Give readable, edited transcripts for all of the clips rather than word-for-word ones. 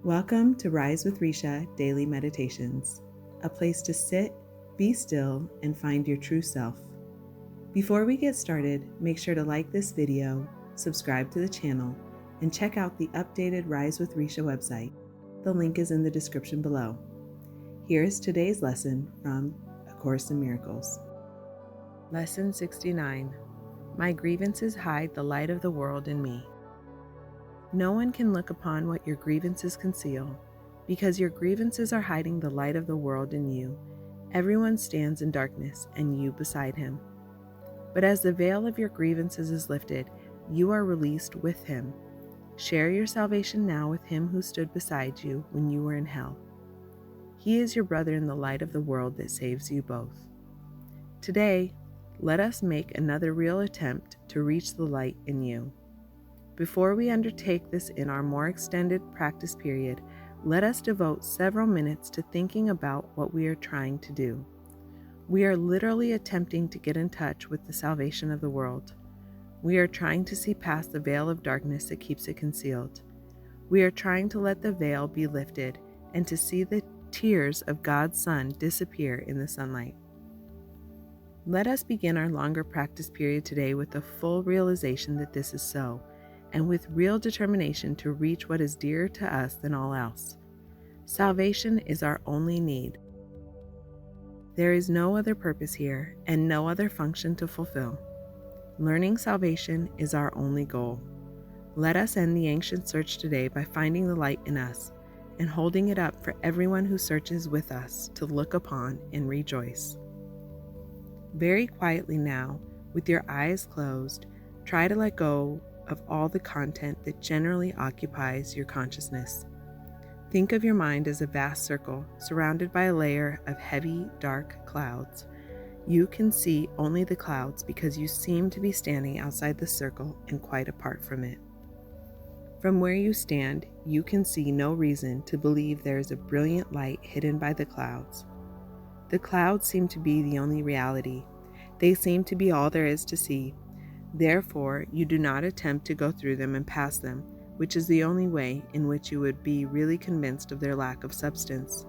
Welcome to Rise with Recia Daily Meditations, a place to sit, be still, and find your true self. Before we get started, make sure to like this video, subscribe to the channel, and check out the updated Rise with Recia website. The link is in the description below. Here is today's lesson from A Course in Miracles. Lesson 69. My grievances hide the light of the world in me. No one can look upon what your grievances conceal. Because your grievances are hiding the light of the world in you, everyone stands in darkness, and you beside him. But as the veil of your grievances is lifted, you are released with him. Share your salvation now with him who stood beside you when you were in hell. He is your brother in the light of the world that saves you both. Today, let us make another real attempt to reach the light in you. Before we undertake this in our more extended practice period, let us devote several minutes to thinking about what we are trying to do. We are literally attempting to get in touch with the salvation of the world. We are trying to see past the veil of darkness that keeps it concealed. We are trying to let the veil be lifted and to see the tears of God's Son disappear in the sunlight. Let us begin our longer practice period today with the full realization that this is so, and with real determination to reach what is dearer to us than all else. Salvation is our only need. There is no other purpose here and no other function to fulfill. Learning salvation is our only goal. Let us end the ancient search today by finding the light in us and holding it up for everyone who searches with us to look upon and rejoice. Very quietly now, with your eyes closed, try to let go of all the content that generally occupies your consciousness. Think of your mind as a vast circle surrounded by a layer of heavy, dark clouds. You can see only the clouds because you seem to be standing outside the circle and quite apart from it. From where you stand, you can see no reason to believe there is a brilliant light hidden by the clouds. The clouds seem to be the only reality. They seem to be all there is to see. Therefore, you do not attempt to go through them and pass them, which is the only way in which you would be really convinced of their lack of substance.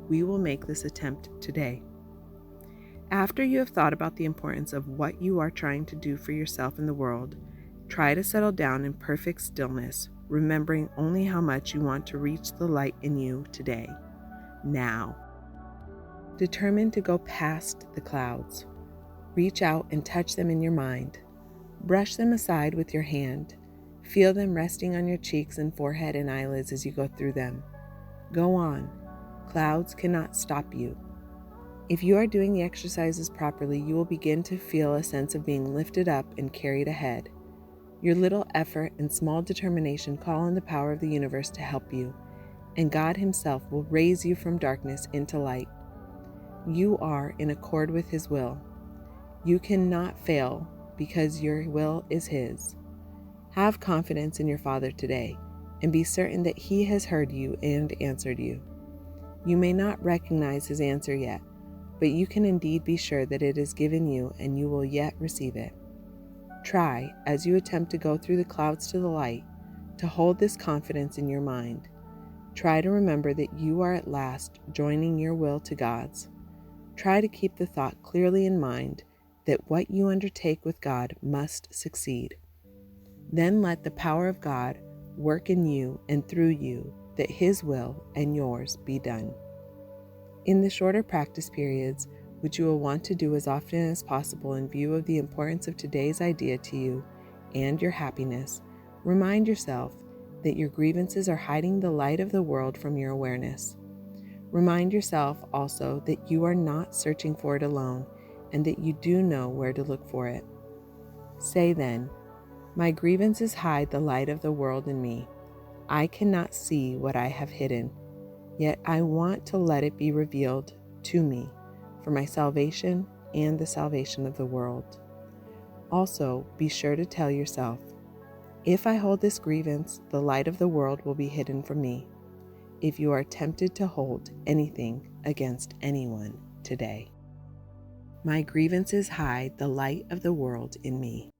We will make this attempt today. After you have thought about the importance of what you are trying to do for yourself in the world, try to settle down in perfect stillness, remembering only how much you want to reach the light in you today, now. Determined to go past the clouds. Reach out and touch them in your mind. Brush them aside with your hand. Feel them resting on your cheeks and forehead and eyelids as you go through them. Go on. Clouds cannot stop you. If you are doing the exercises properly, you will begin to feel a sense of being lifted up and carried ahead. Your little effort and small determination call on the power of the universe to help you, and God Himself will raise you from darkness into light. You are in accord with His will. You cannot fail because your will is His. Have confidence in your Father today, and be certain that He has heard you and answered you. You may not recognize His answer yet, but you can indeed be sure that it is given you and you will yet receive it. Try, as you attempt to go through the clouds to the light, to hold this confidence in your mind. Try to remember that you are at last joining your will to God's. Try to keep the thought clearly in mind that what you undertake with God must succeed. Then let the power of God work in you and through you, that His will and yours be done. In the shorter practice periods, which you will want to do as often as possible in view of the importance of today's idea to you and your happiness, remind yourself that your grievances are hiding the light of the world from your awareness. Remind yourself also that you are not searching for it alone, and that you do know where to look for it. Say then, my grievances hide the light of the world in me. I cannot see what I have hidden, yet I want to let it be revealed to me for my salvation and the salvation of the world. Also, be sure to tell yourself, if I hold this grievance, the light of the world will be hidden from me. If you are tempted to hold anything against anyone today. My grievances hide the light of the world in me.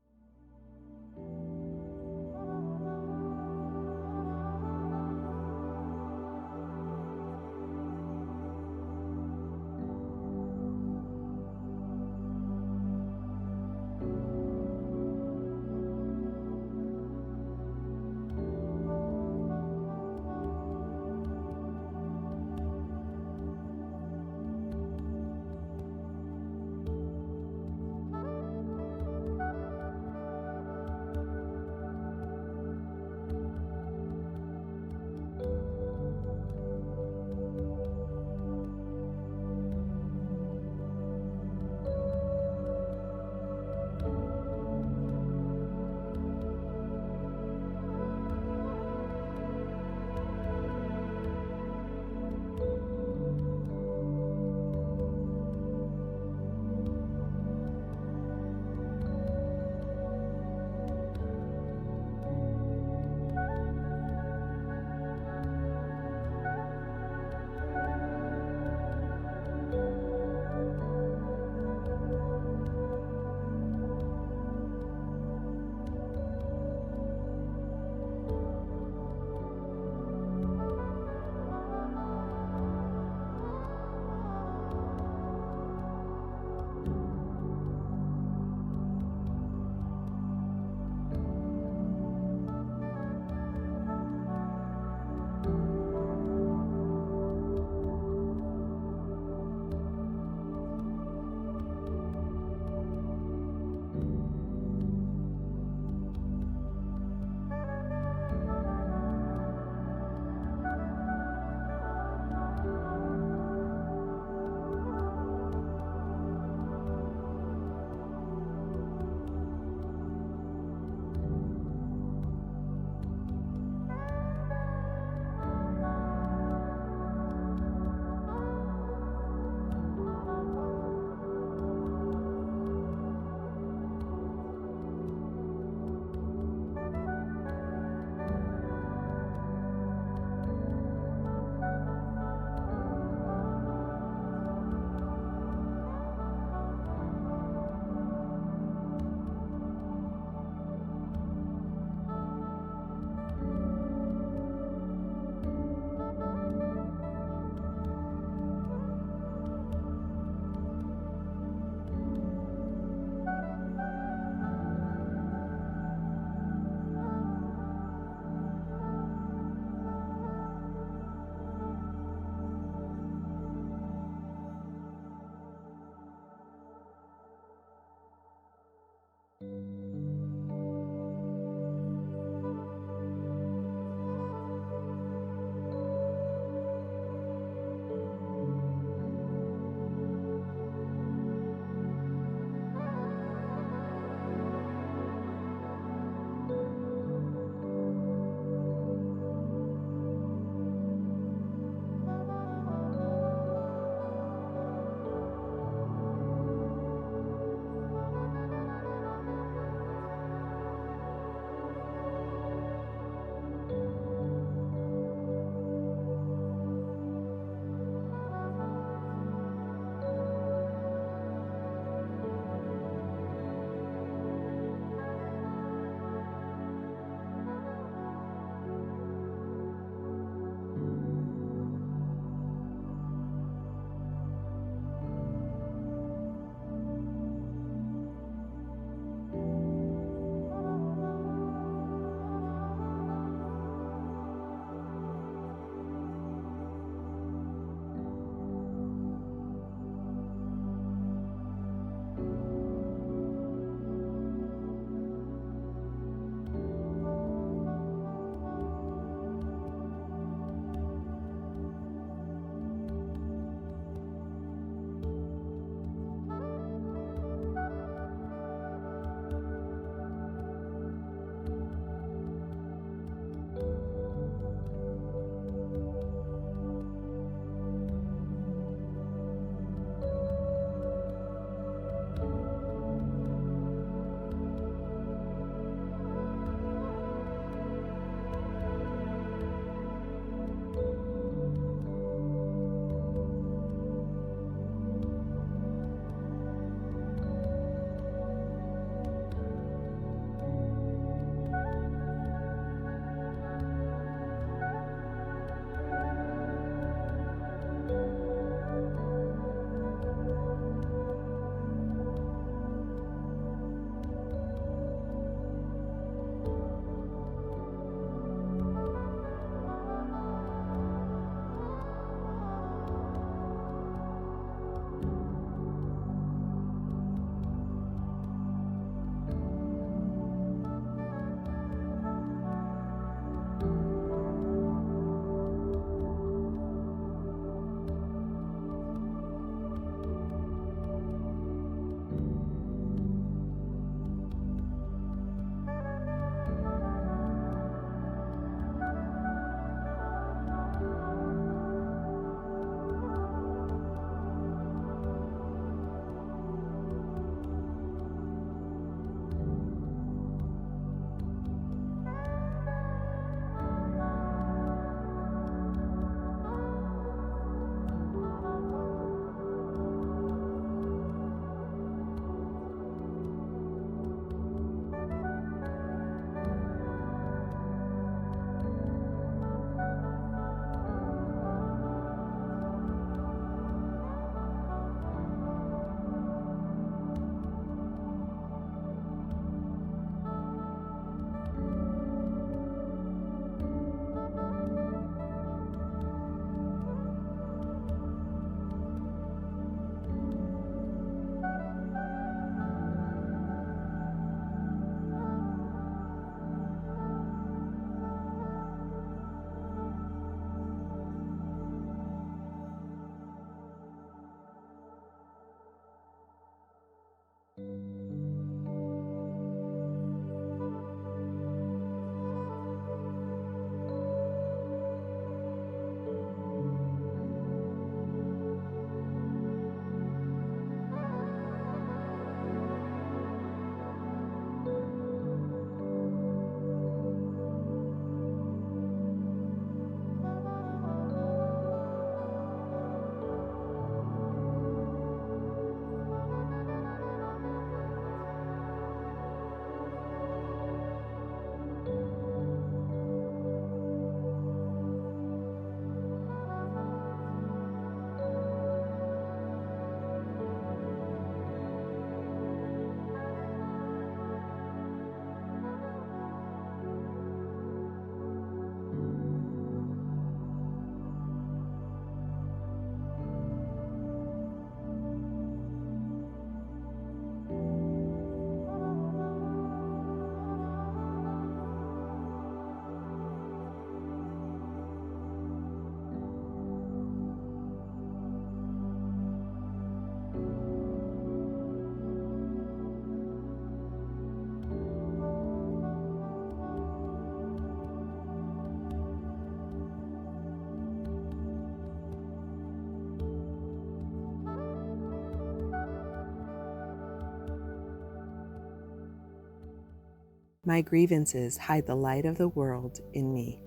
My grievances hide the light of the world in me.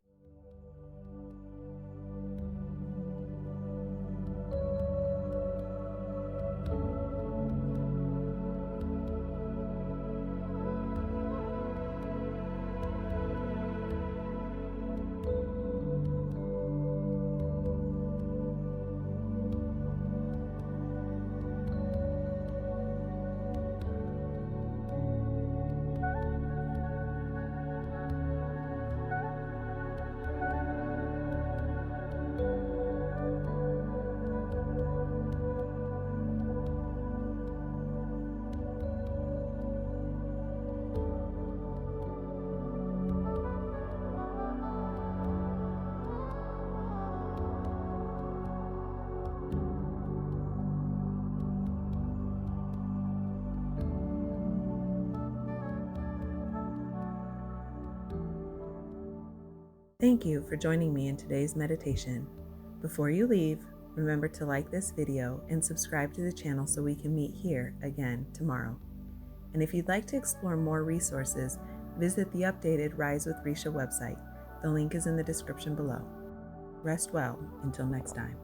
Thank you for joining me in today's meditation. Before you leave, remember to like this video and subscribe to the channel so we can meet here again tomorrow. And if you'd like to explore more resources, visit the updated Rise with Recia website. The link is in the description below. Rest well until next time.